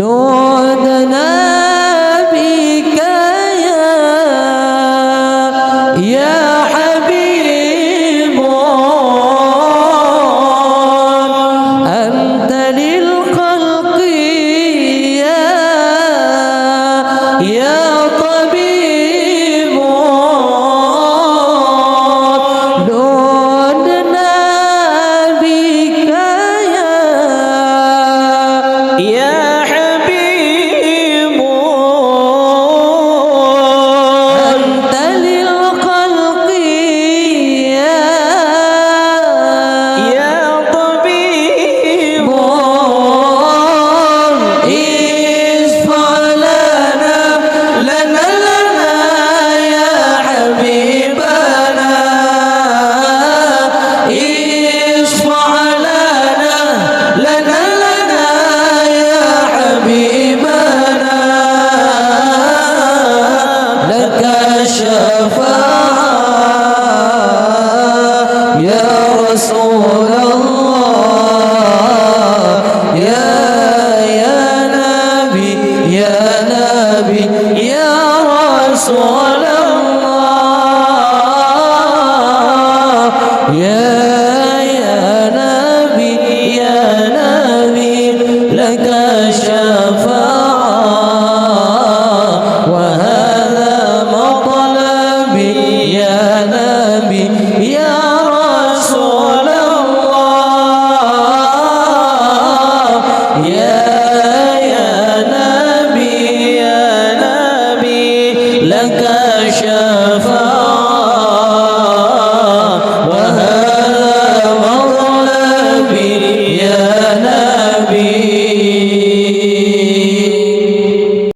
لودنا بك يا حبيب أنت للخلق يا طبيب لودنا بك يا حبيب أنت للخلق يا طبيب اشفع لنا يا حبيبنا اشفع لنا يا حبيبنا لك الشفاعة يا رسول الله يا نبي يا رسول الله يا نبي لك الشفاعة وهذا مطلبي يا نبي يا رسول الله يا نبي لك الشفاعة